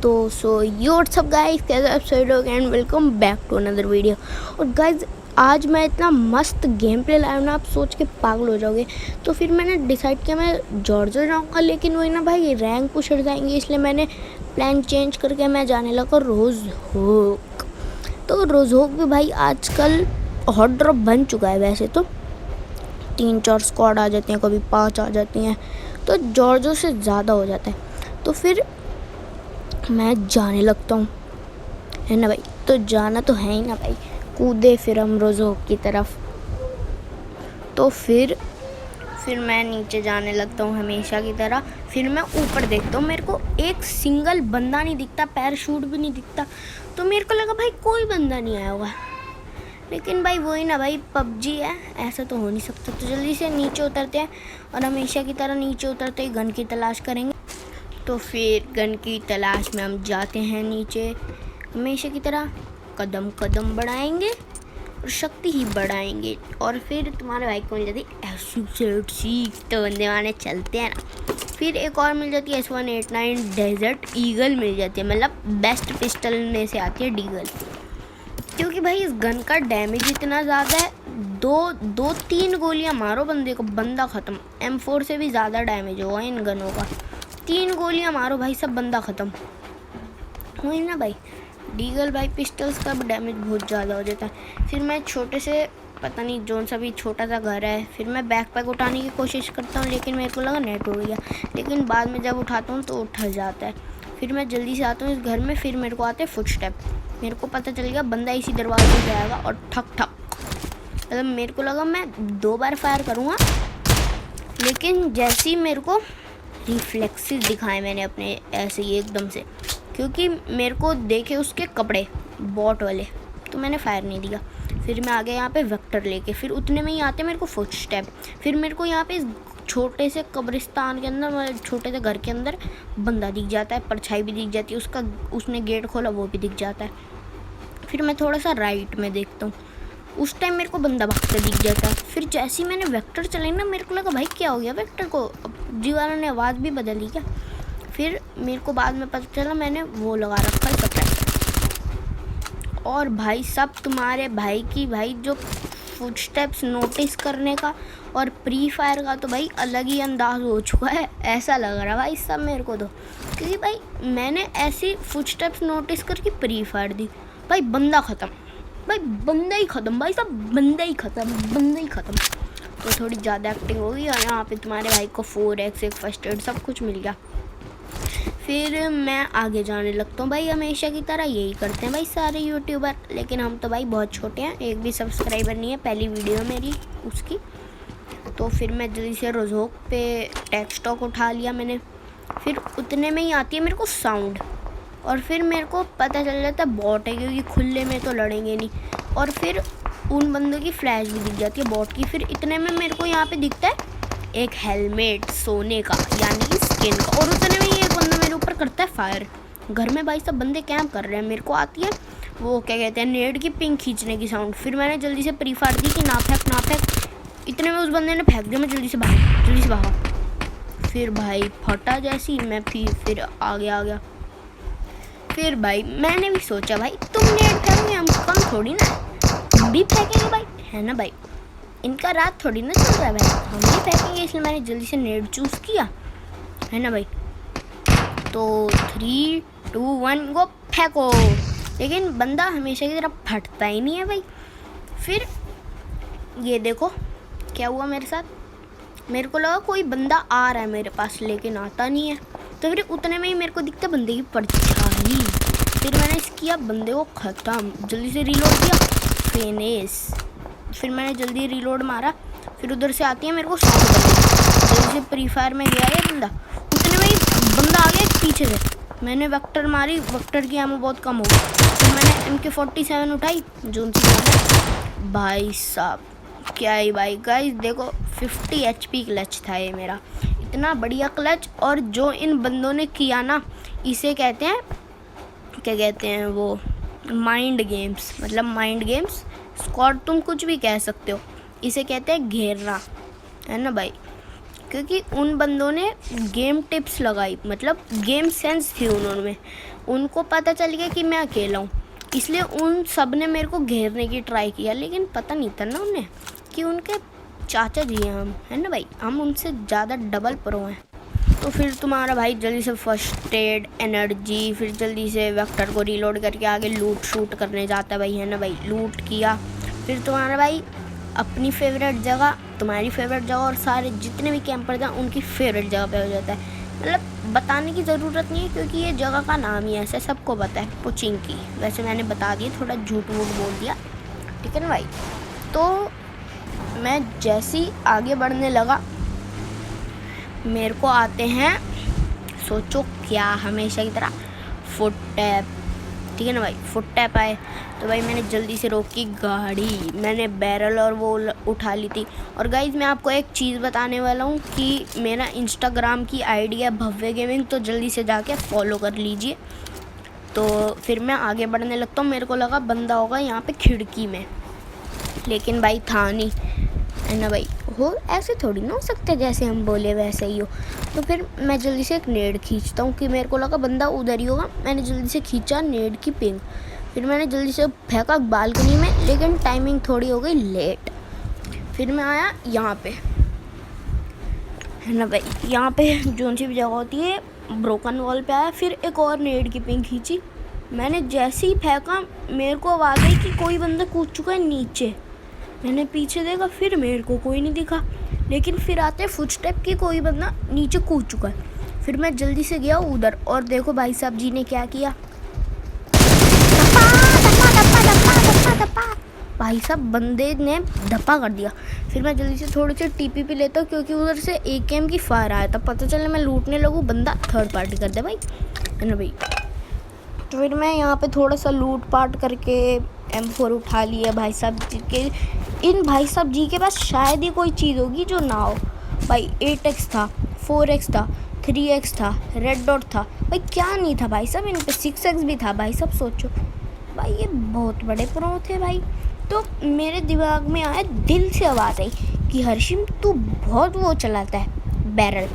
तो यो WhatsApp guys, कैसे आप सभी लोग and welcome back to another video. और गाइस आज मैं इतना मस्त गेम प्ले लाया हूँ ना, आप सोच के पागल हो जाओगे। तो फिर मैंने डिसाइड किया मैं जॉर्जो जाऊँगा, लेकिन वही ना भाई रैंक पुशर जाएंगे, इसलिए मैंने प्लान चेंज करके मैं जाने लगा रोज़ होक। तो रोज़ होक भी भाई आजकल हॉट ड्रॉप बन चुका है। वैसे तो 3-4 स्क्वाड आ जाती हैं, कभी 5 आ जाती हैं, तो जॉर्जो से ज़्यादा हो जाता है। तो फिर मैं जाने लगता हूँ, है ना भाई। तो जाना तो है ही ना भाई, कूदे फिर हम रोज़ो की तरफ। तो फिर मैं नीचे जाने लगता हूँ हमेशा की तरह। फिर मैं ऊपर देखता हूँ, मेरे को एक सिंगल बंदा नहीं दिखता, पैराशूट भी नहीं दिखता। तो मेरे को लगा भाई कोई बंदा नहीं आया होगा, लेकिन भाई वही ना भाई, पबजी है, ऐसा तो हो नहीं सकता। तो जल्दी से नीचे उतरते हैं और हमेशा की तरह नीचे उतरते ही गन की तलाश करेंगे। तो फिर गन की तलाश में हम जाते हैं नीचे, हमेशा की तरह कदम कदम बढ़ाएंगे और शक्ति ही बढ़ाएंगे। और फिर तुम्हारे भाई को मिल जाती है S2 तो बंदे वाले चलते हैं ना। फिर एक और मिल जाती है S189 डेजर्ट ईगल मिल जाती है, मतलब बेस्ट पिस्टल में से आती है डीगल, क्योंकि भाई इस गन का डैमेज इतना ज़्यादा है। 2-3 गोलियां मारो बंदे को, बंदा ख़त्म। M4 से भी ज़्यादा डैमेज होगा इन गनों का। 3 गोलियां मारो भाई, सब बंदा ख़त्म। वही ना भाई, डीगल भाई पिस्टल्स का डैमेज बहुत ज़्यादा हो जाता है। फिर मैं छोटे से, पता नहीं जोन सा भी छोटा सा घर है, फिर मैं बैकपैक उठाने की कोशिश करता हूँ, लेकिन मेरे को लगा नेट उड़ गया। लेकिन बाद में जब उठाता हूँ तो उठ जाता है। फिर मैं जल्दी से आता हूँ इस घर में, फिर मेरे को आते हैं फुटस्टेप। मेरे को पता चल गया बंदा इसी दरवाजे से आएगा और ठक ठक, मतलब मेरे को लगा मैं 2 बार फायर करूँगा, लेकिन जैसे ही मेरे को रिफ्लेक्सेस दिखाए मैंने अपने ऐसे ही एकदम से, क्योंकि मेरे को देखे उसके कपड़े बॉट वाले, तो मैंने फायर नहीं दिया। फिर मैं आ गया यहाँ पे वेक्टर लेके, फिर उतने में ही आते मेरे को फुटस्टेप। फिर मेरे को यहाँ पे इस छोटे से कब्रिस्तान के अंदर, छोटे से घर के अंदर बंदा दिख जाता है, परछाई भी दिख जाती है उसका, उसने गेट खोला वो भी दिख जाता है। फिर मैं थोड़ा सा राइट में देखता हूँ, उस टाइम मेरे को बंदा भागता दिख जाता है। फिर जैसे ही मैंने वेक्टर चलाई ना, मेरे को लगा भाई क्या हो गया वेक्टर को, जी वाला ने आवाज़ भी बदली क्या। फिर मेरे को बाद में पता चला मैंने वो लगा रखा है सप्रेसर। और भाई सब तुम्हारे भाई की भाई जो फुटस्टेप्स नोटिस करने का और प्री फायर का तो भाई अलग ही अंदाज हो चुका है, ऐसा लग रहा भाई सब मेरे को। तो क्योंकि भाई मैंने ऐसी फुटस्टेप्स नोटिस करके प्री फायर दी, भाई बंदा ख़त्म, भाई बंदा ही ख़त्म, भाई सब बंदा ही ख़त्म। तो थोड़ी ज़्यादा एक्टिंग होगी और यहाँ पे तुम्हारे भाई को 4x एक फर्स्ट एड सब कुछ मिल गया। फिर मैं आगे जाने लगता हूँ भाई, हमेशा की तरह यही करते हैं भाई सारे यूट्यूबर, लेकिन हम तो भाई बहुत छोटे हैं, एक भी सब्सक्राइबर नहीं है, पहली वीडियो मेरी उसकी। तो फिर मैं जल्दी से रोज़ोक पे टेक स्टॉक उठा लिया मैंने। फिर उतने में ही आती है मेरे को साउंड, और फिर मेरे को पता चल जाता है बॉट है, क्योंकि खुले में तो लड़ेंगे नहीं। और फिर उन बंदों की फ्लैश भी दिख जाती है बॉट की। फिर इतने में मेरे को यहाँ पे दिखता है एक हेलमेट सोने का, यानी कि स्किन का, और उतने में ही एक बंदा मेरे ऊपर करता है फायर। घर में भाई सब बंदे कैंप कर रहे हैं, मेरे को आती है वो क्या कहते हैं नेड की पिंग खींचने की साउंड। फिर मैंने जल्दी से प्री फायर दी कि ना फेंक। इतने में उस बंदे ने फेंक दिया, मैं जल्दी से भागा। फिर भाई फटा जैसी मैं, फिर आगे आ गया। फिर भाई मैंने भी सोचा भाई तुम नेट फेंकोगे, हम कम थोड़ी ना, हम भी फेंकेंगे भाई, है ना भाई, इनका रात थोड़ी ना चल रहा है भाई, हम भी फेंकेंगे। इसलिए मैंने जल्दी से नेट चूज़ किया, है ना भाई। तो 3, 2, 1 गो फेंको, लेकिन बंदा हमेशा की तरह फटता ही नहीं है भाई। फिर ये देखो क्या हुआ मेरे साथ, मेरे को लगा कोई बंदा आ रहा है मेरे पास, लेकिन आता नहीं है। तो फिर उतने में ही मेरे को दिखता बंदे की परछाई। फिर मैंने किया बंदे को ख़त्म, जल्दी से रीलोड किया, फिनिश। फिर मैंने जल्दी रीलोड मारा। फिर उधर से आती है मेरे को साउंड बंदी, जल्दी से प्री फायर में गया ये बंदा, उतने में ही बंदा आ गया पीछे से। मैंने वेक्टर मारी, वेक्टर की एमो बहुत कम हो गई। फिर मैंने MK47 उठाई, जोन सी भाई साहब क्या ही भाई। गाइस देखो 50 HP क्लच था ये मेरा, इतना बढ़िया क्लच। और जो इन बंदों ने किया ना, इसे कहते हैं क्या कहते हैं वो, माइंड गेम्स, मतलब माइंड गेम्स स्क्वाड तुम कुछ भी कह सकते हो, इसे कहते हैं घेरना, है ना भाई। क्योंकि उन बंदों ने गेम टिप्स लगाई, मतलब गेम सेंस थी उन्होंने, उनको पता चल गया कि मैं अकेला हूँ, इसलिए उन सब ने मेरे को घेरने की ट्राई किया। लेकिन पता नहीं था ना उन्हें कि उनके चाचा जी हैं हम, है ना भाई, हम उनसे ज़्यादा डबल प्रो हैं। तो फिर तुम्हारा भाई जल्दी से फर्स्ट एड, एनर्जी, फिर जल्दी से वेक्टर को रीलोड करके आगे लूट शूट करने जाता है भाई, है ना भाई। लूट किया, फिर तुम्हारा भाई अपनी फेवरेट जगह, तुम्हारी फेवरेट जगह और सारे जितने भी कैंपर थे उनकी फेवरेट जगह पे हो जाता है। मतलब बताने की ज़रूरत नहीं है क्योंकि ये जगह का नाम ही ऐसा, सबको पता है, पुचिंकी। वैसे मैंने बता दिया, थोड़ा झूठ वूठ बोल दिया, ठीक है ना भाई। तो मैं जैसे ही आगे बढ़ने लगा मेरे को आते हैं, सोचो क्या, हमेशा की तरह फुट टैप, ठीक है ना भाई। फुट टैप आए तो भाई मैंने जल्दी से रोकी गाड़ी, मैंने बैरल और वो उठा ली थी। और गाइज मैं आपको एक चीज़ बताने वाला हूँ कि मेरा इंस्टाग्राम की आईडी है भव्य गेमिंग, तो जल्दी से जाके फॉलो कर लीजिए। तो फिर मैं आगे बढ़ने लगता हूँ, मेरे को लगा बंदा होगा यहाँ पे खिड़की में, लेकिन भाई था नहीं, है ना भाई। हो ऐसे थोड़ी ना हो सकते जैसे हम बोले वैसे ही हो। तो फिर मैं जल्दी से एक नेड खींचता हूँ कि मेरे को लगा बंदा उधर ही होगा, मैंने जल्दी से खींचा नेड की पिंग, फिर मैंने जल्दी से फेंका बालकनी में, लेकिन टाइमिंग थोड़ी हो गई लेट। फिर मैं आया यहाँ पे, है ना भाई, यहाँ पे जो सी भी जगह होती है ब्रोकन वॉल पे आया, फिर एक और नेड की पिंग खींची, मैंने जैसे ही फेंका मेरे को आवाज़ आई कि कोई बंदा कूद चुका है नीचे। मैंने पीछे देखा, फिर मेरे को कोई नहीं दिखा, लेकिन फिर आते फुटस्टेप की कोई बंदा नीचे कूद चुका है। फिर मैं जल्दी से गया उधर, और देखो भाई साहब जी ने क्या किया, भाई साहब बंदे ने धप्पा कर दिया। फिर मैं जल्दी से थोड़ी सी टीपी पे लेता हूँ क्योंकि उधर से एकेएम की फायर आया था, पता चले मैं लूटने लगूँ, बंदा थर्ड पार्टी कर दे भाई, है ना भाई। तो फिर मैं यहाँ पे थोड़ा सा लूट पाट करके M4 उठा लिया भाई साहब जी के। इन भाई साहब जी के पास शायद ही कोई चीज़ होगी जो ना हो भाई। 8x था, 4x था, 3x था, रेड डॉट था, भाई क्या नहीं था भाई साहब इन पे। 6x भी था भाई साहब, सोचो भाई ये बहुत बड़े प्रो थे भाई। तो मेरे दिमाग में आया, दिल से आवाज़ आई कि हर्षिम तू बहुत वो चलाता है बैरल,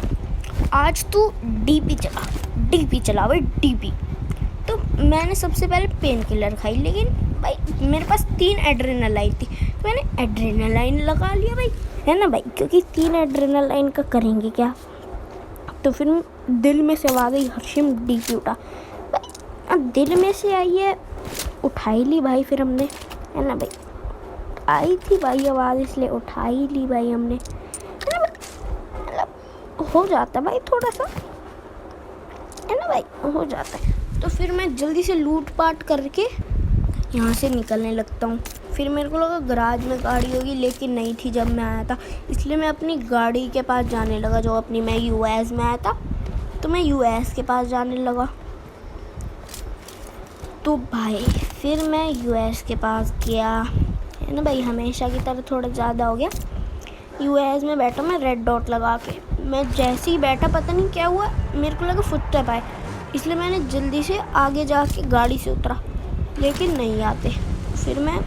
आज तू डीपी चला भाई डीपी। तो मैंने सबसे पहले पेन किलर खाई, लेकिन भाई मेरे पास 3 एड्रेनालाइन थी, तो मैंने एड्रेनालाइन लगा लिया भाई, है ना भाई, क्योंकि 3 एड्रेनालाइन का करेंगे क्या। तो फिर दिल में से आवाज़ आई हर्षिम डीपी उठा, अब दिल में से आई है, उठाई ली भाई फिर हमने, है ना भाई, आई थी भाई आवाज़ इसलिए उठाई ली भाई हमने, है ना भाई। मतलब हो जाता भाई थोड़ा सा, है ना भाई, हो जाता है। तो फिर मैं जल्दी से लूट पाट करके यहाँ से निकलने लगता हूँ। फिर मेरे को लगा गराज में गाड़ी होगी, लेकिन नहीं थी जब मैं आया था, इसलिए मैं अपनी गाड़ी के पास जाने लगा जो अपनी, मैं यूएस में आया था तो मैं यूएस के पास जाने लगा। तो भाई फिर मैं यूएस के पास गया, है ना भाई, हमेशा की तरह थोड़ा ज़्यादा हो गया। यूएस में बैठा मैं रेड डॉट लगा के, मैं जैसे ही बैठा पता नहीं क्या हुआ, मेरे को लगा फुटस्टेप आए, इसलिए मैंने जल्दी से आगे जाके गाड़ी से उतरा, लेकिन नहीं आते। फिर मैं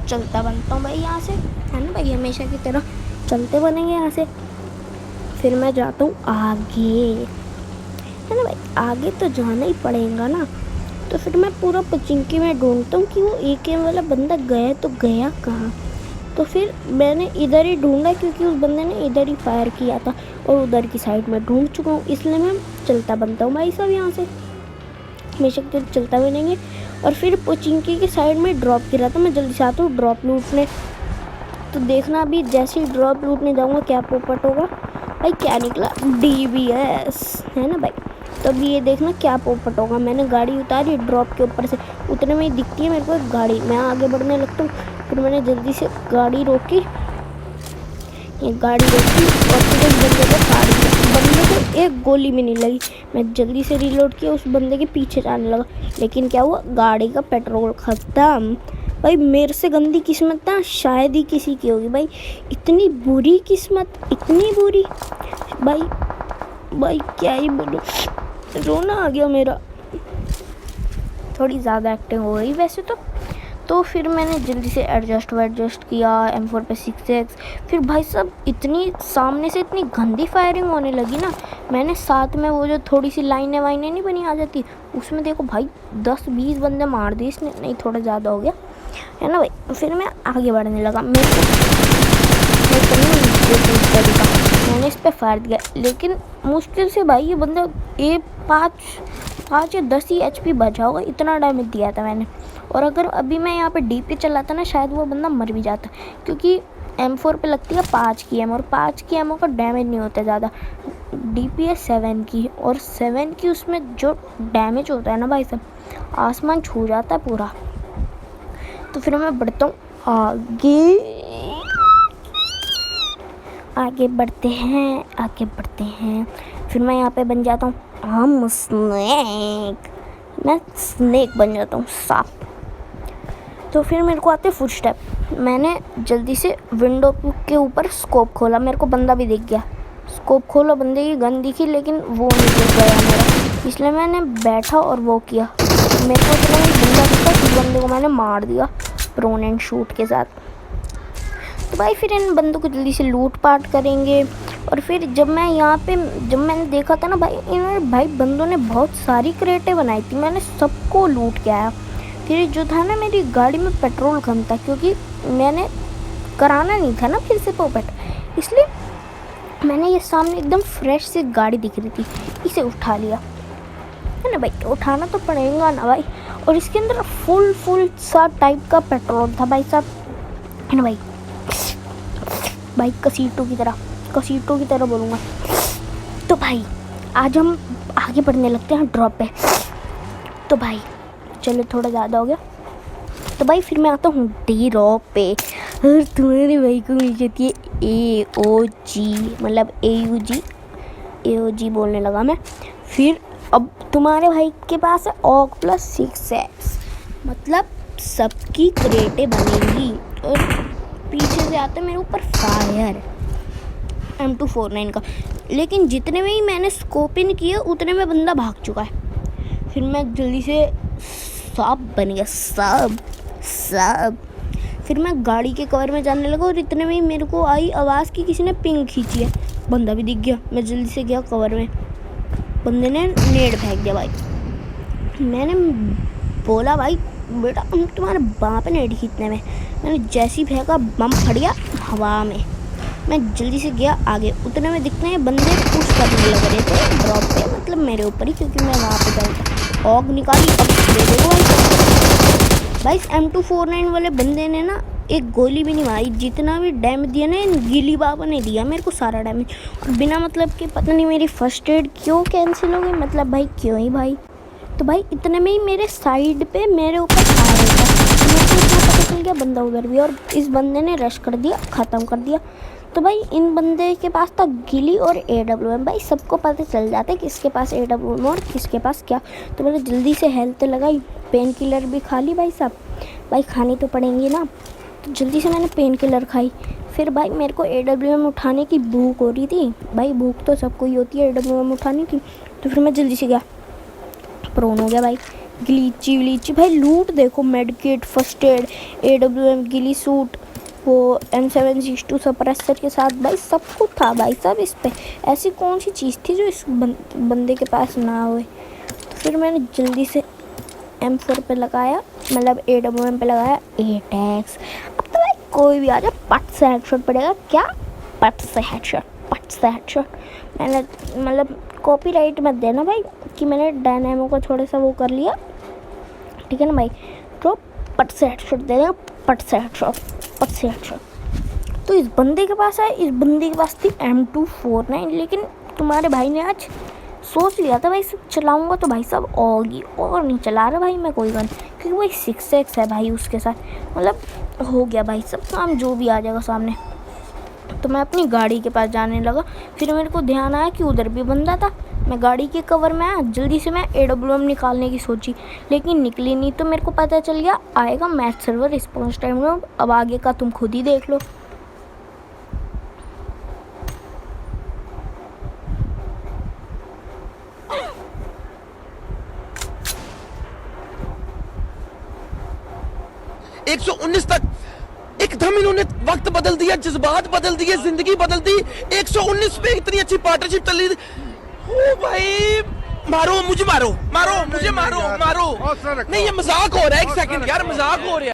चलता बनता हूँ भाई यहाँ से, है ना भाई, हमेशा की तरह चलते बनेंगे यहाँ से। फिर मैं जाता हूँ आगे, है ना भाई, आगे तो जाना ही पड़ेगा ना। तो फिर मैं पूरा पचिंकी में ढूंढता हूँ कि वो एकेएम वाला बंदा गया तो गया कहाँ। तो फिर मैंने इधर ही ढूंढा क्योंकि उस बंदे ने इधर ही फायर किया था और उधर की साइड में ढूंढ चुका हूँ, इसलिए मैं चलता बनता हूँ भाई साहब यहाँ से, हमेशा की तरह चलता बनेंगे। और फिर पोचिंकी की साइड में ड्रॉप गिरा था, मैं जल्दी से आता हूँ ड्रॉप लूटने। तो देखना अभी जैसे ही ड्रॉप लूटने जाऊँगा क्या पोपट होगा भाई, क्या निकला DBS, है ना भाई। तो अभी ये देखना क्या पोपट होगा। मैंने गाड़ी उतारी ड्रॉप के ऊपर से, उतने में ही दिखती है मेरे को एक गाड़ी, मैं आगे बढ़ने लगता हूँ। फिर मैंने जल्दी से गाड़ी रोकी, ये गाड़ी रोकी और फिर उस बंदे को फाड़ दिया। बंदे को एक गोली भी नहीं लगी, मैं जल्दी से रीलोड किया, उस बंदे के पीछे जाने लगा, लेकिन क्या हुआ, गाड़ी का पेट्रोल ख़त्म। भाई मेरे से गंदी किस्मत ना शायद ही किसी की होगी भाई, इतनी बुरी किस्मत, इतनी बुरी भाई क्या ही बोलूं, रोना आ गया मेरा। थोड़ी ज़्यादा एक्टिंग हो गई वैसे तो तो फिर मैंने जल्दी से एडजस्ट किया M4 पे 6x। फिर भाई साहब इतनी सामने से इतनी गंदी फायरिंग होने लगी ना, मैंने साथ में वो जो थोड़ी सी लाइनें वाइनें नहीं बनी आ जाती, उसमें देखो भाई 10-20 बंदे मार दिए इसने, नहीं थोड़ा ज़्यादा हो गया है ना भाई। फिर मैं आगे बढ़ने लगा, मैंने इस पर फायर दिया, लेकिन मुश्किल से भाई ये बंदा पाँच या 10 ही HP बचा होगा, इतना डैमेज दिया था मैंने। और अगर अभी मैं यहाँ पे DP चलाता ना, शायद वो बंदा मर भी जाता, क्योंकि M4 पे लगती है 5 की एमो, और 5 की एमो का डैमेज नहीं होता ज़्यादा। DP है 7 की, और 7 की उसमें जो डैमेज होता है ना भाई साहब, आसमान छू जाता है पूरा। तो फिर मैं बढ़ता हूँ आगे बढ़ते हैं। फिर मैं यहाँ पे बन जाता हूँ मैं स्नेक बन जाता हूँ, सांप। तो फिर मेरे को आते फुटस्टेप। मैंने जल्दी से विंडो के ऊपर स्कोप खोला, मेरे को बंदा भी दिख गया। स्कोप खोला, बंदे की गन दिखी, लेकिन वो नहीं दिख गया मेरा, इसलिए मैंने बैठा और वो किया। मेरे को इतना बंदा दिखा, उस बंदे को मैंने मार दिया प्रोन एंड शूट के साथ। तो भाई फिर इन बंदों को जल्दी से लूट पाट करेंगे। और फिर जब मैंने देखा था ना भाई, भाई बंदों ने बहुत सारी क्रेटें बनाई थी, मैंने सबको लूट के आया। फिर जो था ना, मेरी गाड़ी में पेट्रोल कम था, क्योंकि मैंने कराना नहीं था ना फिर से पॉपेट, इसलिए मैंने ये सामने एकदम फ्रेश सी गाड़ी दिख रही थी, इसे उठा लिया, है ना भाई। उठाना तो पड़ेगा ना भाई। और इसके अंदर फुल सा टाइप का पेट्रोल था भाई साहब, है ना भाई। कसीटो की तरह बोलूँगा। तो भाई आज हम आगे बढ़ने लगते हैं ड्रॉप पे। तो भाई चलो थोड़ा ज़्यादा हो गया। तो भाई फिर मैं आता हूँ ड्रॉप पे, और तुम्हारे भाई को मिल जाती है AOG, मतलब AUG बोलने लगा मैं। फिर अब तुम्हारे भाई के पास है ऑग प्लस 6x, मतलब सबकी क्रेटें बनेंगी। और पीछे से आता है मेरे ऊपर फायर M249 का, लेकिन जितने में ही मैंने स्कोप इन किए उतने में बंदा भाग चुका है। फिर मैं जल्दी से सांप बन गया, सांप। फिर मैं गाड़ी के कवर में जाने लगा, और इतने में ही मेरे को आई आवाज़ कि किसी ने पिंग खींची है, बंदा भी दिख गया। मैं जल्दी से गया कवर में, बंदे ने नेड फेंक दिया भाई। मैंने बोला भाई बेटा हम तुम्हारे बाप पे नेड खींचने में, मैंने जैसी फेंका बम फट गया हवा में। मैं जल्दी से गया आगे, उतने में दिखते हैं बंदे पुश करने लग रहे थे ड्रॉप पे, मतलब मेरे ऊपर ही, क्योंकि मैं वहाँ पे गया। ऑग निकाली, अब दे देखो भाई M249 वाले बंदे ने ना एक गोली भी नहीं मारी, जितना भी डैमेज दिया ना गिली बाबा ने दिया मेरे को सारा डैमेज। और बिना मतलब के पता नहीं मेरी फर्स्ट एड क्यों कैंसिल हो गई, मतलब भाई क्यों ही भाई। तो भाई इतने में ही मेरे साइड पे मेरे ऊपर आ रहा था, मेरे को इतना पता चल गया बंदा उधर भी, और इस बंदे ने रश कर दिया, ख़त्म कर दिया। तो भाई इन बंदे के पास था गिली और AWM, भाई सबको पता चल जाता है किसके पास AWM और किसके पास क्या। तो मैंने जल्दी से हेल्थ लगाई, पेन किलर भी खा ली भाई साहब, भाई खानी तो पड़ेंगी ना। तो जल्दी से मैंने पेन किलर खाई। फिर भाई मेरे को AWM उठाने की भूख हो रही थी, भाई भूख तो सबको ही होती है AWM उठाने की। तो फिर मैं जल्दी से गया, प्रोन हो गया भाई। ग्लीची भाई लूट देखो, मेडकिट, फर्स्ट एड, AWM, गिली सूट, वो M762 सप्रेसर के साथ भाई सब कुछ था भाई साहब इस पे। ऐसी कौन सी चीज़ थी जो इस बंदे के पास ना हो। तो फिर मैंने जल्दी से M4 पे लगाया, मतलब AWM पे लगाया 8x। अब तो भाई कोई भी आ जाए पट से हेडशॉट पड़ेगा, क्या पट से हेडशॉट। मैंने मतलब कॉपीराइट मत देना भाई कि मैंने डायनामो को थोड़ा सा वो कर लिया, ठीक है ना भाई। तो पट से हेडशॉट दे देगा, पट से हेडशॉट। तो इस बंदे के पास है, इस बंदे के पास थी M249, लेकिन तुम्हारे भाई ने आज सोच लिया था भाई सब चलाऊंगा तो भाई साहब होगी, और नहीं चला रहा भाई मैं कोई गन, क्योंकि भाई 6x है भाई उसके साथ, मतलब हो गया भाई सब काम, जो भी आ जाएगा सामने। तो मैं अपनी गाड़ी के पास जाने लगा। फिर मेरे को ध्यान आया कि उधर भी बंदा था, मैं गाड़ी के कवर में आया, जल्दी से मैं AWM निकालने की सोची, लेकिन निकली नहीं। तो मेरे को पता चल गया आएगा मैच सर्वर रिस्पॉन्स टाइम में, अब आगे का तुम खुद ही देख लो। 119 तक एकदम इन्होंने वक्त बदल दिया, जज्बात बदल दिए, जिंदगी बदल दी। 119 पे इतनी अच्छी पार्टनरशिप चल रही थी। ओ भाई मारो मुझे, मारो मारो मुझे, मारो मारो। नहीं ये मजाक हो रहा है, एक सेकंड यार, मजाक हो रहा है।